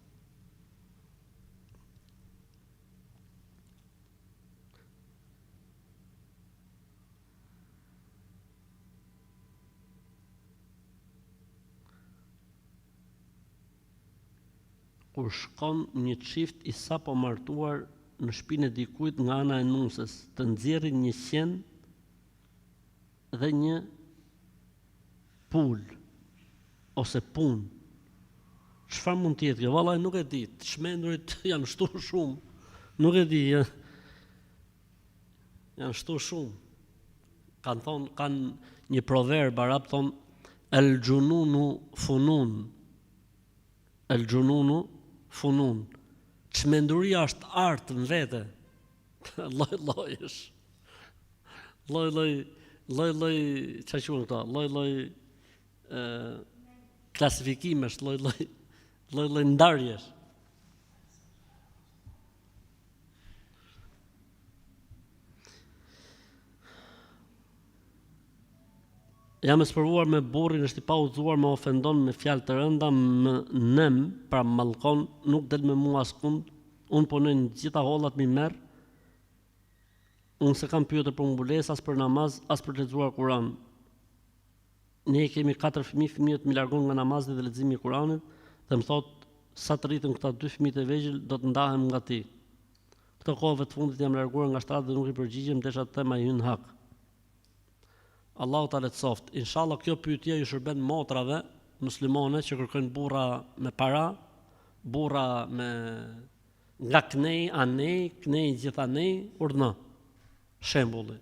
Kur shkon një çift i sapo martuar në shtëpinë e dikujt nga ana e nusës, të nxjerrin një qen dhe një pul ose punë. Çfarë mund të jetë kjo? Vallahi nuk e di. Të shmendurit janë shtuar shumë. Nuk e di. Janë shtuar shumë. Kanë një proverb arab thon el jununu funun. El jununu funun. Çmenduria është art në vete. Lloj-llojesh. Lloj-lloj çfarë quhen këto? Lloj-lloj klasifikimesh, lloj-lloj ndarjesh. Jam e sprovuar me burrin, është i pa udhëzuar, më ofendon me fjalë të rënda, më nem, pra mallkon, nuk del me mua askund, unë punoj në gjitha hollat mi merr. Unë se kam pyetur për mbulesë, as për namaz, as për lexuar Kur'an. Ne kemi 4 fëmijë, fëmijët më largon nga namazi dhe leximi i Kuranit, dhe më thot, sa të rritën këta 2 fëmijë të vegjël, do të ndahem nga ti. Këto kohëve të fundit jam larguar nga shtratë dhe nuk i përgjigjem, desha të them ai hyn hak. Allahu ta lehtësoft. Inshallah kjo pyetje ju shërben motrave muslimane që kërkojnë burra me para, burra me nga knej, anej, knej gjithanej, urdhna. Shembulli.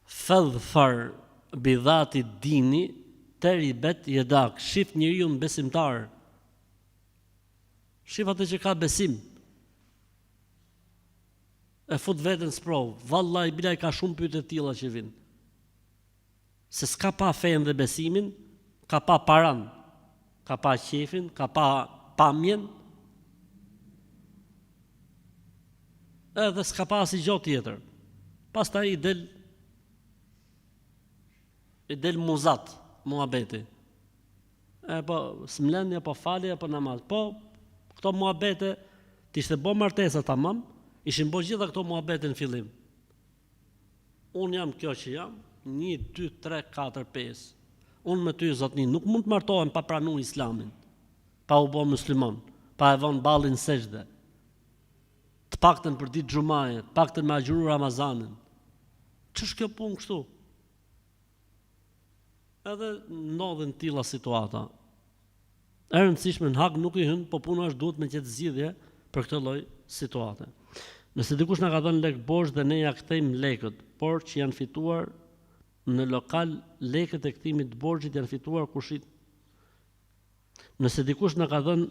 Fadhfar bidhati dini teri bet jedak. Shif njeriu besimtar. Shif atë që ka besim. E fut veten sprov. Vallahi bilaj ka shumë pyetje të tilla që vijnë. Se s'ka pa fen dhe besimin, ka pa paran, ka pa qefin, ka pa pamjen, edhe s'ka pa si gjë tjetër. Pastaj i del muzat, muhabeti. Po smlendje, po falje, po namaz. Po këto muhabete t'ishte bo martesa tamam, ishin bo gjitha këto muhabete në fillim. Unë jam kjo që jam, 1, 2, 3, 4, 5. Unë me ty, Zotni, nuk mund të martohem pa pranu islamin, pa u bo muslimon, pa e von ballin sejdë, të paktën për ditë xhumaje, të paktën me agjëru Ramazanin. Ç'është kjo punë kështu? Edhe ndodhen tilla situata. E rëndësishme në hak nuk i hyn, po puna është duhet me qetë zgjidhje për këtë lloj situate. Nëse dikush na ka dhënë lek borxh dhe ne ja kthejmë lekët, por që janë fituar në lokal, lekët e kthimit të borxhit janë fituar kushit. Nëse dikush na ka dhënë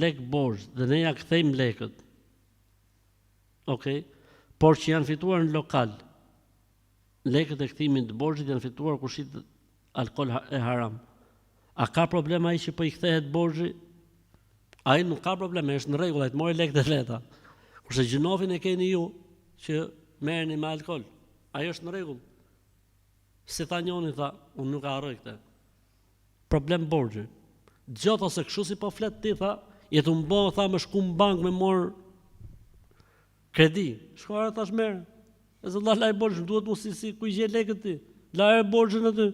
lek borxh dhe ne ja kthejmë lekët, okay, por që janë fituar në lokal, lekët e kthimit të borxhit janë fituar kushit alkool e haram. A ka problem ai që po i kthehet borxhi? Ai nuk ka problem, është në rregull, ai të mori lekët e veta. Kurse gjinofin e keni ju që merrni me alkool. Ai është në rregull. Si tha njoni, tha, unë nuk harroj këtë. Problem borxhi. Dgjot ose kështu si po flet ti, tha, jetu mbo, tha, me shku në bank me mor kredi. Shkora tash merr. E zot laj borxhin, duhet mu si ku i gje lekët ti. Laj borxhin aty.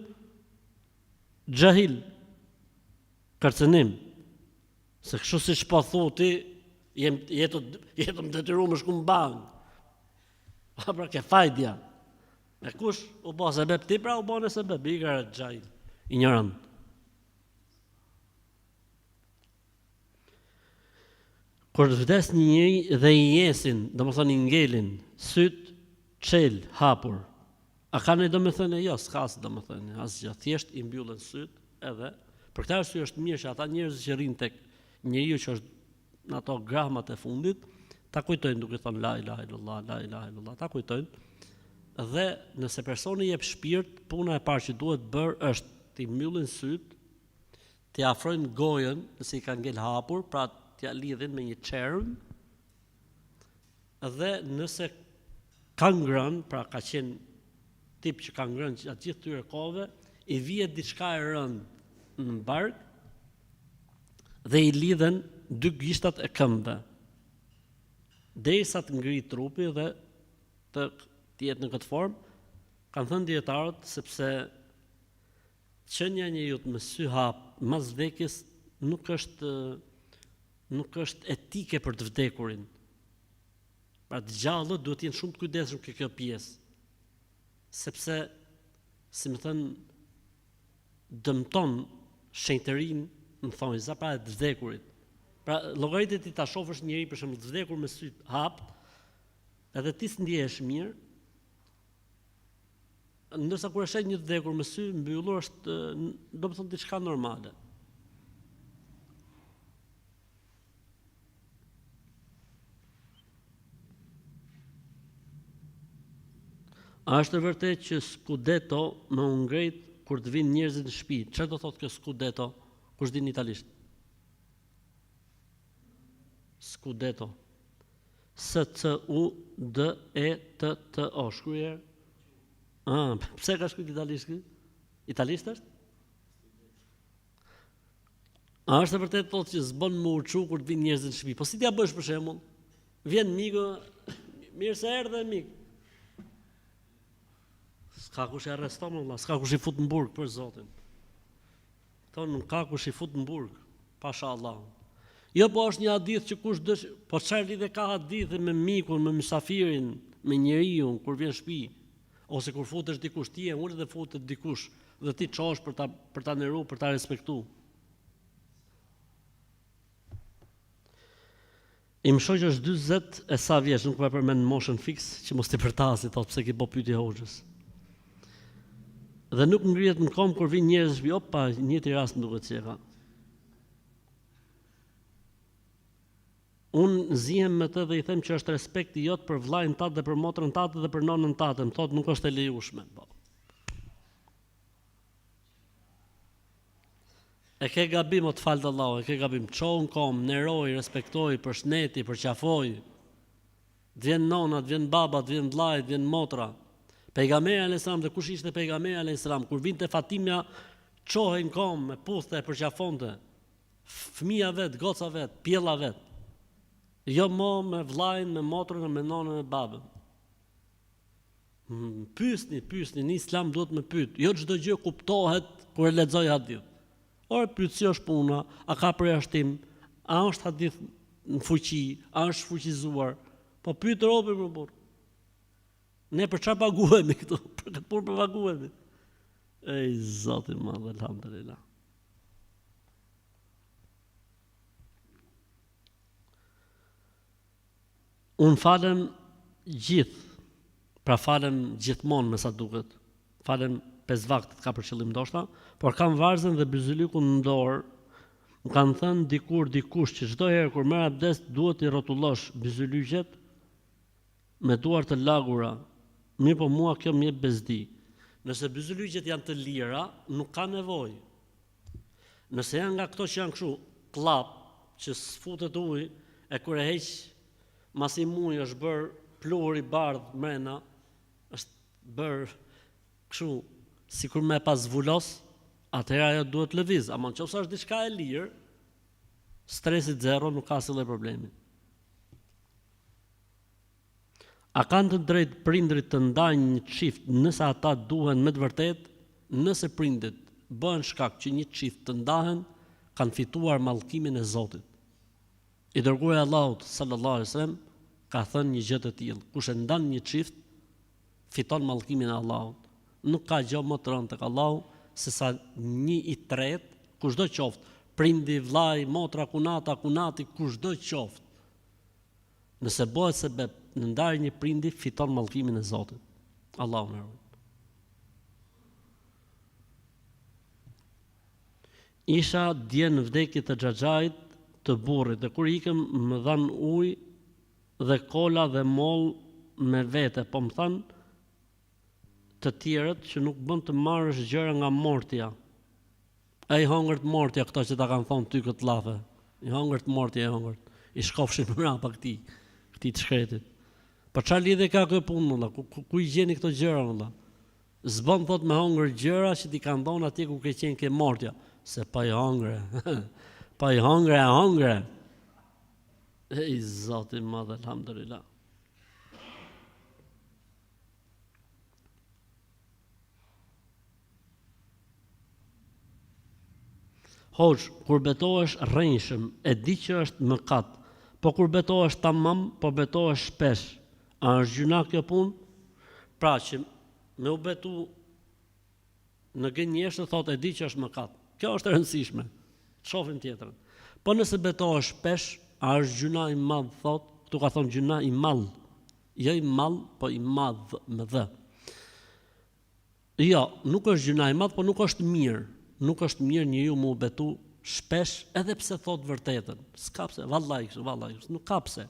Gjahil, kërcenim, se kështu si shpo thu ti, jetëm detyru më shku në bankë. Pra ke fajdja. E kush u bo sebeb ti, pra u bo në sebeb, i kërë gjahil, ignorant. Kur të vdes një njëri dhe i jesin, do më thënë i ngelin, syt, qel, hapur, a ka në do më thënë, jo, s'ka se do më thënë, asgjë, thjesht i mbyllën syt, edhe, për këta arsye është mirë që ata njerëz që rrinë tek njeriu që është në ato grahmat e fundit, ta kujtojnë duke thënë la ilaha illallah, la ilaha illallah, ta kujtojnë, dhe nëse personi jep shpirt, puna e parë që duhet bërë është t'i mbyllin syt, t'i afrojnë gojën, nëse i ka ngel hapur, pra t'ja lidhin me një çerm, dhe nëse ka ngrënë, pra ka qenë tip që ka ngrënë atë gjithë këtyre kohëve, i vihet diçka e rëndë në bark dhe i lidhen dy gishtat e këmbëve. Derisa të ngrihet trupi dhe të jetë në këtë formë, kanë thënë dietarët sepse qenia e njeriu me sy hap mas vdekjes nuk është etike për të vdekurin. Pra të gjallët duhet të jenë shumë të kujdesshëm kjo pjesë. Sepse, si më thënë, dëmton shenjtërinë, më thonë, za pra e të vdekurit. Pra, llogaritë ti ta shohësh njëri për shembull të vdekur me sy hap, edhe ti s'ndjehesh mirë, ndërsa kur e sheh një të vdekur me sy mbyllur është, do të thonë, diçka normale. A është e vërtet që scudeto më u ngret kur të vinë njerëzit në shtëpi? Çfarë do thotë kjo scudeto? Kush din italisht? Scudeto. SCUDETTO shkruaj. Pse ka shkruar italisht ky? Italisht është? A është e vërtet thotë që s'bën më urçu kur të vinë njerëzit në shtëpi? Po si t'ja bësh për shembull? Vjen miku, mirë se erdhe mik. S'ka kush e arreston, valla, s'ka kush i fut në burg për Zotin. Thonë nuk ka kush i fut në burg, pasha Allah. Jo, po është një hadith që kush dësh, po çfarë lidhje ka hadithi me mikun, me mysafirin, me njeriu kur vjen në shtëpi, ose kur futesh dikush ti e ulet dhe futet dikush dhe ti çosh për ta nderuar, për ta respektuar. Im shoq është 40 e sa vjeç, nuk po e përmend moshën fiks, që mos t'i përtasi, thotë pse ke bë pyetje hoxhës. Dhe nuk ngrihet në kom kur vinë njerëz shtëpi, opa, njëti rast më duket se ka. Unë zihem me të dhe i them që është respekti jot për vllajën tatë dhe për motrën tatë dhe për nonën tatë, më thotë nuk është e lejueshme. E ke gabim, o të falë Allahu, e ke gabim, qohën kom, neroj, respektoj, përshëndeti, përqafoj, të vjen nona, të vjen baba, të vjen vllai, të vjen motra. Pejgamberi alayhis salam, dhe kush ishte pejgamberi alayhis salam, kur vinte Fatimja, qohën kom, me puthte, përqafonte, fëmia vet, goca vet, pjella vet. Jo mo me vllajën, me motrën, me nonën, me babën. Pyesni, në Islam duhet me pyet, jo çdo gjë kuptohet kur e lexoj hadith. Ora pyetësi është puna, a ka përjashtim, a është hadith në fuqi, a është fuqizuar, po pyet robi më burr. Ne për çfarë paguhemi këtu? Për këtë punë për paguhemi. Ej Zoti i madh, alhamdulillah. Unë falem gjithë, pra falem gjithmonë me sa duket. Falem 5 vaktet ka për qëllim ndoshta, por kam varzën dhe byzylikun në dorë. Më kanë thënë dikush që çdo herë kur merr abdest duhet i rrotullosh byzylyqet me duar të lagura. Mirë, po mua kjo më jep bezdi. Nëse byzylyqet janë të lira, nuk ka nevojë. Nëse janë nga këto që janë kështu klap, që sfutet ujë, e kur e heq mas i muj është bërë plur i bardh mrena, është bërë kështu sikur me pas zvulos, atëherë ajo duhet lëviz. Ama nëse është diçka e lirë, stresi zero, nuk ka asnjë problemi. A kanë të drejtë prindrit të ndajnë një çift nëse ata duhen me të vërtet, nëse prindrit bëhen shkak që një çift të ndahen, kanë fituar mallkimin e Zotit. I dërguari i Allahut sallallahu alaihi wasallam ka thënë një gjë të tillë: kush e ndan një çift, fiton mallkimin e Allahut. Nuk ka gjë më të rëndë tek Allahu se sa një i tretë, kushdo qoftë, prindi, vllai, motra, kunati, kushdo qoftë. Nëse bëhet sebeb në ndarje një prindi, fiton mallkimin e Zotit. Allahu na ruaj. Isha dje në vdekje të xhaxhait të burrit dhe kur ikëm më dhan ujë dhe kola dhe moll me vete, po më than të tjerët që nuk bën të marrësh gjëra nga mortja. Ai hongërt mortja këto që ta kanë thonë ty këtë llafe. I hongërt mortja, i hongërt. I shkofshin mbrapa këtij të shkretit. Po çfarë lidhje ka kjo punë valla? Ku i gjeni këto gjëra valla? S'bën thot me hongër gjëra që ti kanë dhënë atje ku ke qenë ke mortja, se pa i hongre. Pa i hongre. Ej Zoti i madh, alhamdulillah. Hoxh, kur betohesh rrënjshëm, e di që është mëkat, po kur betohesh tamam, po betohesh shpesh. A është gjuna kjo punë? Pra që me u betu në gënjeshtër thotë e di që është mëkat. Kjo është e rëndësishme. Shohim tjetrën. Po nëse betohesh shpesh, a është gjuna i madh thotë, këtu ka thonë gjuna i madh. Jo i madh, po i madh me dh. Jo, nuk është gjuna i madh, po nuk është mirë. Nuk është mirë njeriu mu betu shpesh, edhe pse thot vërtetën. S'ka pse, vallahi, nuk ka pse.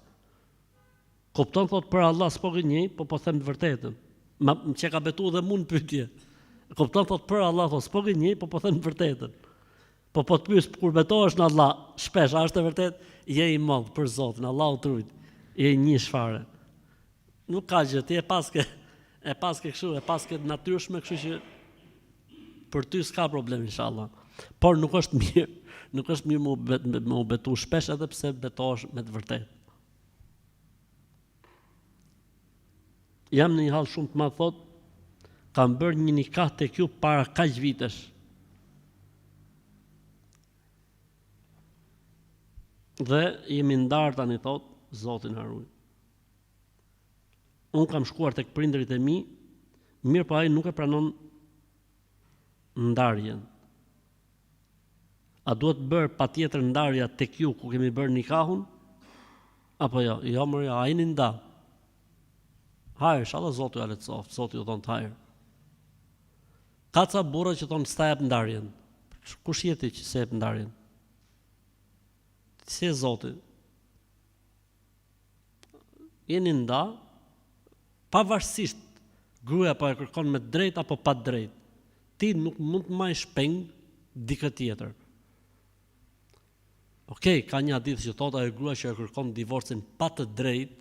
Kupton thot për Allah s'po gënjej, po them të vërtetën. Më që ka betu dhe mund pyetje. Kupton thot për Allah thot s'po gënjej, po them të vërtetën. Po të pyes kur betohesh në Allah shpesh, a është e vërtet? Je i madh për Zotin, Allahu trujt. Je një shfare. Nuk ka gjë, ti e paske kështu, e paske natyrshme, kështu që për ty s'ka problem inshallah. Por nuk është mirë me u betu shpesh edhe pse betohesh me të vërtetë. Jam në një hall shumë të madh thot, kam bërë një nikah tek ju para kaq vitesh. Dhe jemi ndarë tani thot, Zoti na ruaj. Unë kam shkuar tek prindërit e mi, mirë po ai nuk e pranon ndarjen. A duhet bërë patjetër ndarja tek ju ku kemi bërë nikahun? Apo jo? Jo, mërë, a jeni nda. Hajër, inshallah Zoti ja lehtësoft, Zoti ju thon të hajër. Ka ca burra që thonë s'ta jep ndarjen. Kush je ti që se jep ndarjen? Si e Zoti? Jeni nda, pavarësisht gruaja po e kërkon me drejt apo pa drejt. Ti nuk mund të marrësh peng dikë tjetër. Okej, ka një hadith që thotë ajo grua që e kërkon divorcin pa të drejt,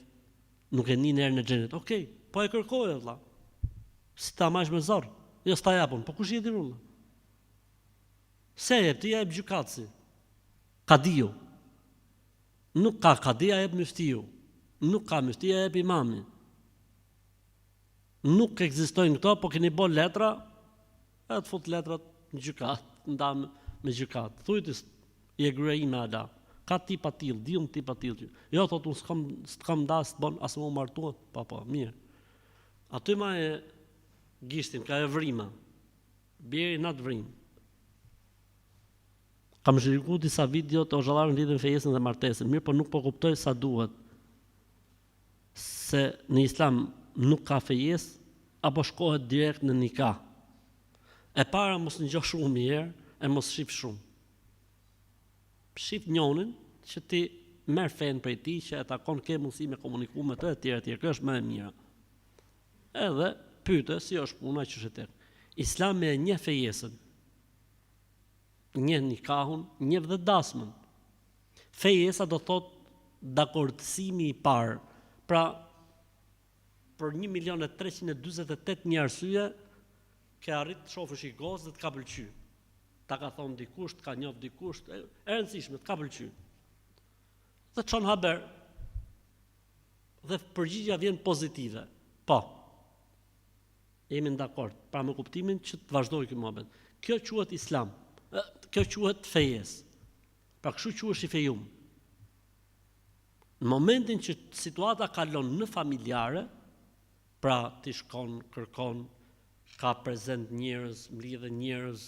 nuk e nin erën e xhenet. Okej, po e kërkoj valla. Si ta marrësh me zor? Jo s'ta japun, po kush je ti valla? Se jep ti jep gjykatësi. Kadiu. Nuk ka kadia jep muftiu. Nuk ka muftia jep imami. Nuk ekzistojnë këto, po keni bën letra, e të fut letrat në gjykat, nda me gjykat. Thujtis, je gruaja ime ala. Ka ti pa till, diun ti pa till. Jo thot unë s'kam das të bën as më martuat. Po, mirë. Aty ma e gishtin, ka e vrima. Bjeri natë vrim. Kam shikuar disa video të hoxhallarëve lidhur me fejesën dhe martesën, mirë, po nuk po kuptoj sa duhet. Se në Islam nuk ka fejes apo shkohet direkt në nikah. E para mos ngjoh shumë mirë, e mos shif shumë. Shif njonin që ti merr fen prej tij, që e takon ke mundësi me komuniku me të etj, kjo është më e mira. Edhe pyete si është puna që është tek. Islami e njeh fejesën. Njeh nikahun, njeh dhe dasmën. Fejesa do thot dakordësimi i parë. Pra për 1.348.000 arsye ke arrit të shofësh i gozë dhe të ka pëlqy. Ta ka thonë dikush, të ka njoft dikush, e rëndësishme, të ka pëlqy. Dhe çon haber. Dhe përgjigjja vjen pozitive. Po. Jemi dakord, pra me kuptimin që të vazhdoj ky mohabet. Kjo quhet islam. Kjo quhet fejes. Pra kështu quhesh i fejum. Në momentin që situata kalon në familjare, pra ti shkon, kërkon, ka prezent njerëz, mlidhen njerëz,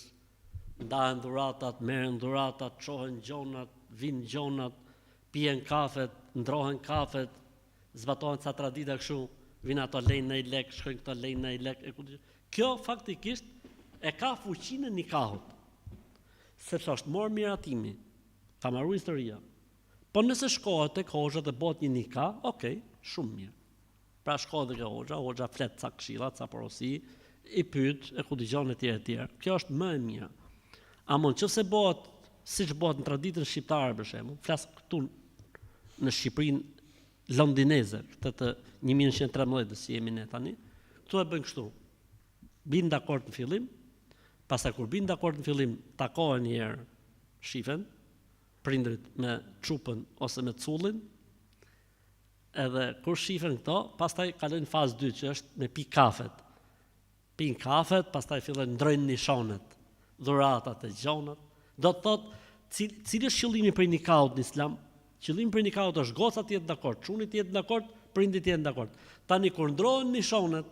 ndahen dhuratat, merren dhuratat, çohen gjonat, vinë gjonat, pijen kafet, ndrohen kafet, zbatohen ca tradita kështu, vinë ato lejnë në i lek, shkojnë këto lejnë në i lek. Kjo faktikisht e ka fuqinë e nikahut. Sepse është morë miratimi, ka marru historia. Po nëse shkohet tek hoxha dhe bëhet një nikah, okay, shumë mirë. Pra shkohet dhe ke hoxha flet ca këshilla, ca porosi, i pyet e ku dëgjon etj. Kjo është më e mira. Amon nëse bëhet siç bëhet në traditën shqiptare për shembull, flas këtu në Shqipërinë londineze, këtë të 1913 si jemi ne tani, këtu e bëjnë kështu. Bin dakord në fillim, pastaj kur bin dakord në fillim, takohen një herë, shifen prindrit me çupën ose me cullin, edhe kur shifen këto, pastaj kalojnë fazë 2 që është me pi kafet. Pin kafet, pastaj fillojnë ndrojnë nishonet, dhuratat e gjonat. Do të thotë, cili është qëllimi për nikahut në Islam? Qëllimi për nikahut është goca të jetë dakord, çuni të jetë dakord, prindit të jetë dakord. Tani kur ndrohen nishonet,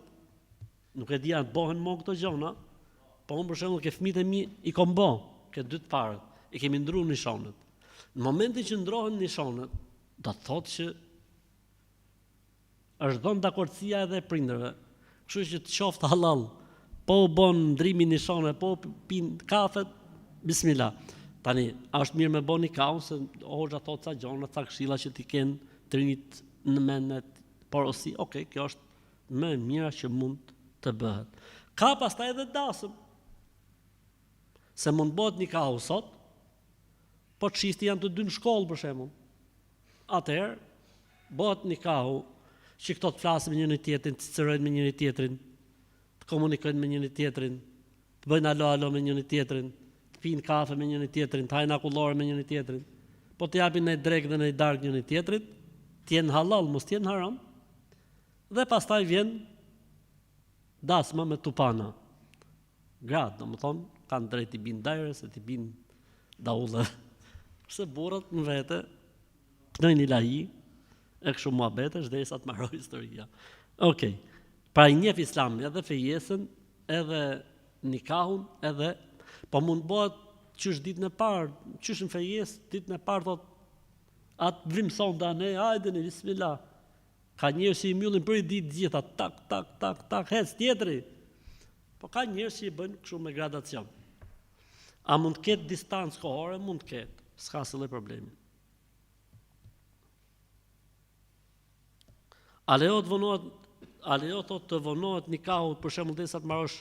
nuk e di janë bëhen më këto gjona, po unë për shembull ke fëmijët e mi i kom bë, ke 2 të parët, i kemi ndruar nishonet. Në momentin që ndrohen nishonet, do të thotë që është dhënë dakordësia edhe e prindërve. Kështu që të qoftë halal, po u bën ndrimi nishone, po pin kafet, bismillah. Tani, është mirë me bën nikahun se hoxha thotë ca gjona, ca këshilla që ti kenë trinit në mendet porosi, okay, kjo është më e mira që mund të bëhet. Ka pastaj edhe dasëm. Se mund bëhet nikahu sot, po çifti janë të dy në shkollë për shembull. Atëherë bëhet nikahu që këto të flasin me njëri tjetrin, të cërojnë me njëri tjetrin, të komunikojnë me njëri tjetrin, të bëjnë alo me njëri tjetrin, të pinë kafe me njëri tjetrin, të hajnë akullore me njëri tjetrin, po të japin në drek dhe në dark njëri tjetrit, të jenë halal, mos të jenë haram, dhe pastaj vjen dasma me tupana. Gratë, do më thonë, kanë drejt i binë dajre, se t'i binë daullë. Se burrat në vete, knojnë i lahi, e kështu muhabetesh dhe sa të marrë historia. Okej. Pra i njeh Islami edhe fejesën, edhe nikahun, edhe po mund bëhet qysh ditën e parë, qysh në fejes, ditën e parë thot atë vrimson tani, hajde në bismillah. Ka njerëz që i mbyllin për i ditë gjitha, tak, hec tjetri. Po ka njerëz që i bëjnë kështu me gradacion. A mund të ketë distancë kohore? Mund të ketë, s'ka asnjë problemi. A lejo të vonohet nikahu për shembull derisa të marrësh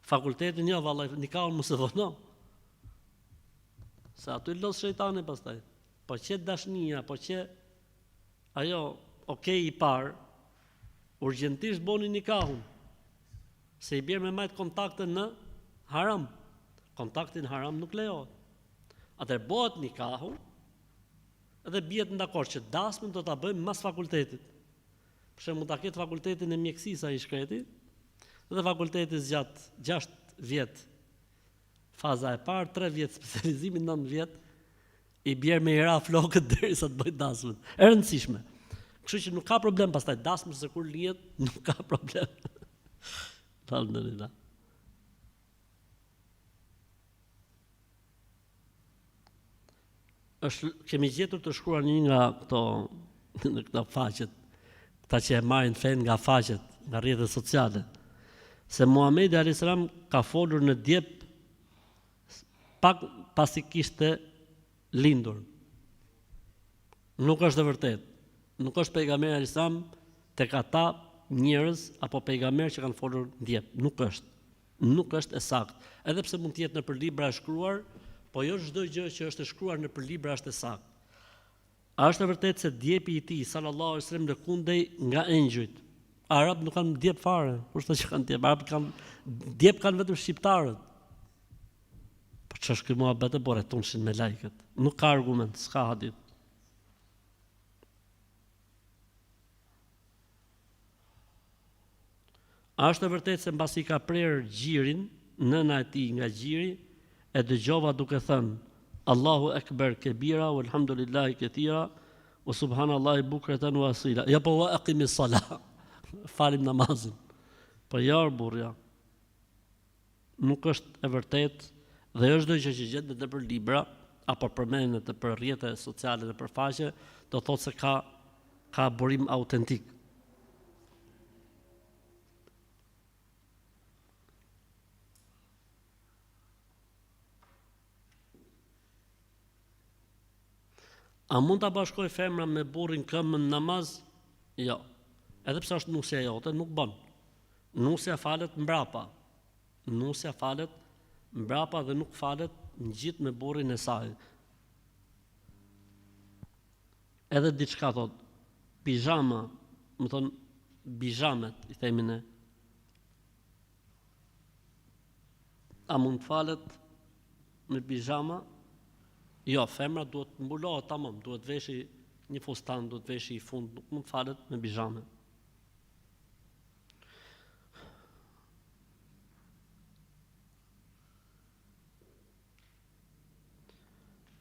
fakultetin? Jo, vallai, nikahun mos e vono. Se aty los shejtani pastaj. Po që dashnia, po që ajo, okay i parë, urgjentisht boni nikahun. Se i bjerë me majt kontakte në haram. Kontaktin haram nuk lejohet. Atëherë bëhet nikahu, edhe bjetë ndakord që dasmën do ta bëjmë mas fakultetit. Për shembull, ta ketë fakultetin e mjekësisë ai shkreti, dhe fakulteti zgjat 6 vjet faza e parë, 3 vjet specializimi, 9 vjet i bjerë me i ra flokët derisa të bëjë dasmën. E rëndësishme. Kështu që nuk ka problem pastaj dasmën, se kur lihet nuk ka problem. Alhamdulillah. Kemi gjetur të shkruar një nga këto faqet, këta që e marrin fen nga faqet, nga rrjetet sociale, se Muhamedi alayhis salam ka folur në Djep pak pasi kishte lindur. Nuk është e vërtetë. Nuk është pejgamberi alayhis salam tek ata njerëz apo pejgamber që kanë folur në Djep. Nuk është e saktë. Edhe pse mund të jetë nëpër libra e shkruar, po jo çdo gjë që është e shkruar nëpër libra është e saktë. A është e vërtetë se djepi i tij sallallahu alaihi wasallam lëkundej nga engjujt? Arab nuk kanë djep fare, kushto që kanë djep. Arab kanë vetëm shqiptarët. Po ç'është ky muhabet e bore tunshin me lajket? Nuk ka argument, s'ka hadith. A është e vërtetë se mbasi ka prerë gjirin, nëna e tij nga gjiri, e dëgjova duke thënë Allahu Ekber kebira, walhamdulillahi ketira, wa subhanallahi bukratan wa asila. Ja po wa aqimi salah. Falim namazin. Po ja burja. Nuk është e vërtet dhe është do që gjetë edhe për libra apo përmendet për rrjete sociale dhe për faqe, do thotë se ka burim autentik. A mund ta bashkoj femra me burrin këmbën në namaz? Jo. Edhe pse është nusja jote, nuk bën. Nusja falet mbrapa. Nusja falet mbrapa dhe nuk falet ngjit me burrin e saj. Edhe diçka thot, pijama, më thon bijamet, i themi ne. A mund falet me pijama? Jo, femra duhet mbulohet tamam, duhet veshi një fustan, duhet veshi i fund, nuk mund falet me pijame.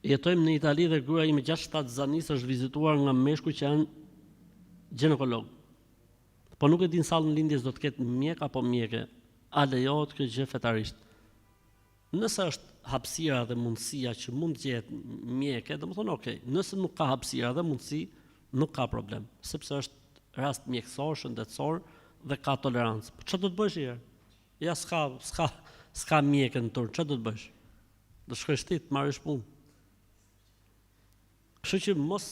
Jetojmë në Itali dhe gruaja ime 6-7 zanis është vizituar nga meshkuj që janë ginekolog. Po nuk e din sallën lindjes do të ketë mjek apo mjeke. A lejohet kjo gjë fetarisht? Nëse është hapësira dhe mundësia që mund të jetë mjeke, do të thonë okay. Nëse nuk ka hapësira dhe mundësi, nuk ka problem, sepse është rast mjekësor, shëndetësor dhe ka tolerancë. Po çfarë do të bësh herë? Ja s'ka mjekën tur, çfarë do të bësh? Do shkosh ti të marrësh punë. Kështu që mos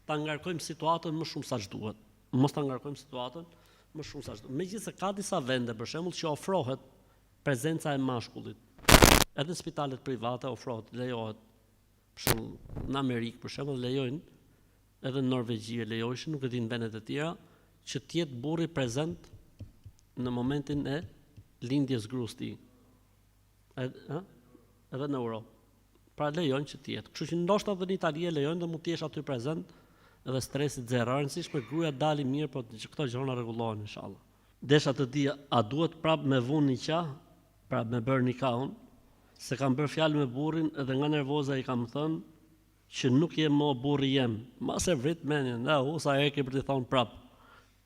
ta ngarkojmë situatën më shumë sa ç'duhet. Mos ta ngarkojmë situatën më shumë sa ç'duhet. Megjithëse ka disa vende, për shembull, që ofrohet prezenca e mashkullit. Edhe spitalet private ofrohet, lejohet. Për shembull, në Amerikë, për shembull, lejojnë, edhe në Norvegji lejojnë, nuk e di në vendet e tjera, që të jetë burri prezent në momentin e lindjes gruas tij. Edhe në Europë. Pra lejojnë që të jetë. Kështu që ndoshta edhe në Itali lejojnë dhe mund të jesh aty prezent edhe stresit zero. Rëndësishme gruaja dali mirë, por këto gjëra rregullohen inshallah. Desha të di, a duhet prap me vuni qa, prap me bërë nikahun, se kam bërë fjalë me burrin edhe nga nervoza i kam thënë që nuk jem më burri jem. Mas e vrit mendjen, sa herë ke për të thonë prap.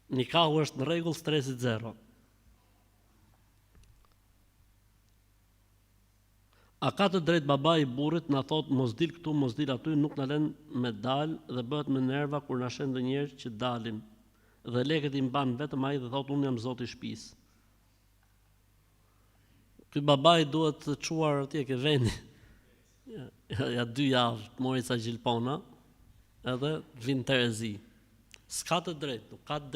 Nikahu është në rregull, stresit zero. A ka të drejt baba i burrit na thot mos dil këtu, mos dil aty, nuk na lën me dal dhe bëhet me nerva kur na shen ndonjëherë që dalim. Dhe lekët i mban vetëm ai dhe thot unë jam zoti i shtëpisë. Ky babai duhet të çuar atje ke vendi. Ja 2 javë mori ca gjilpona edhe vin Terezi. S'ka të drejt, nuk ka të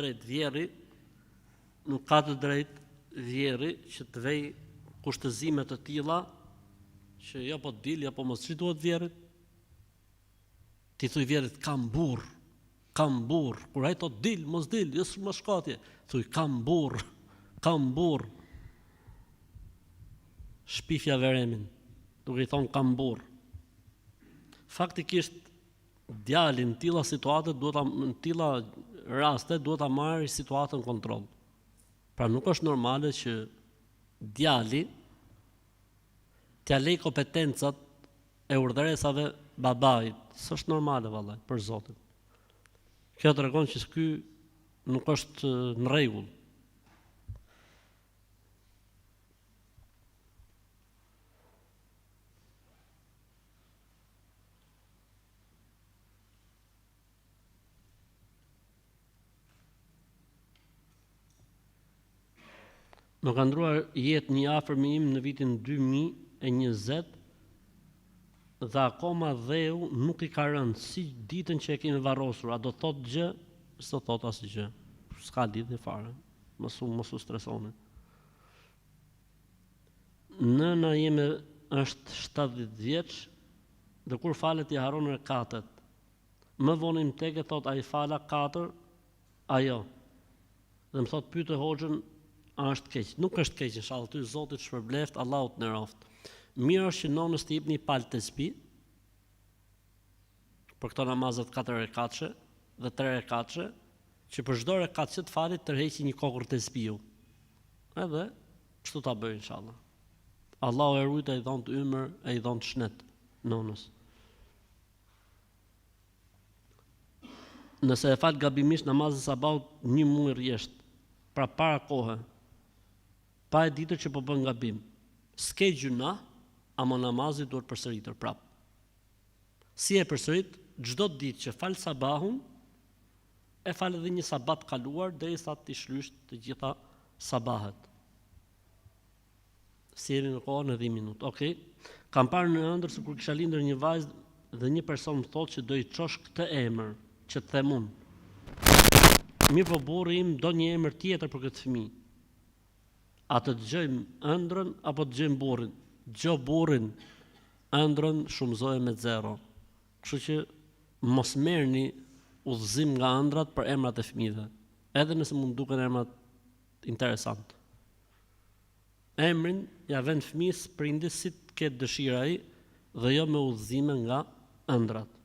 drejt vjerri që të vej kushtëzime të tilla që ja po dil, ja po mos që duhet vjerit. Ti thuj vjerit, kam burr, kur ai thot dil, mos dil, jo mos shko atje. Thuj, kam burr. Shpifja veremin, duke i thonë kam burr. Faktikisht, djalin në tilla situate, në tilla raste, duhet ta marrë situatën kontroll. Pra nuk është normale që djali t'ja lej kompetencat e urdhëresave babait. S'është normale vallai, për Zotin. Kjo tregon që ky nuk është në rregull. Më ka ndruar jetë një afërmi im në vitin 2020 dhe akoma dheu nuk i ka rënë si ditën që e kemi varrosur. A do thot gjë? S'do thot asgjë. S'ka lidhje fare. Mos u stresoni. Nëna jeme është 70 vjeç dhe kur falet i haron rekatet. Më vonë im teke thot ai fala 4, ajo. Dhe më thot pyete hoxhën, a është keq? Nuk është keq, inshallah, ty Zotit shpërbleft, Allahu të nderoft. Mirë është që nonës të jepni palë të spi, për këto namazet 4 rekatëshe dhe 3 rekatëshe, që për çdo rekat që të falit tërheqi një kokër të spiu. Edhe, kështu ta bëj inshallah. Allahu e ruajt ai dhon të ymër, ai dhon të shnet nonës. Nëse e fal gabimisht namazin sabahut 1 muaj rresht, pra para kohë, pa e ditur që po bën gabim, s'ke gjuna, ama namazi duhet përsëritur prap. Si e përsërit? Çdo ditë që fal sabahun, e fal edhe një sabat kaluar derisa të shlysh të gjitha sabahet. Si jemi në kohën e 10 minutë. Okej. Kam parë në ëndër se kur kisha lindur një vajzë dhe një person më thotë që do i çosh këtë emër, që të them unë. Mirë po burri im do një emër tjetër për këtë fëmijë. A të dëgjojmë ëndrën apo të dëgjojmë burrin? Dëgjoj burrin, ëndrën shumëzohet me 0. Kështu që mos merrni udhëzim nga ëndrat për emrat e fëmijëve, edhe nëse mund duken emrat interesant. Emrin ja vën fëmijës prindis si të ketë dëshira ai dhe jo me udhëzime nga ëndrat.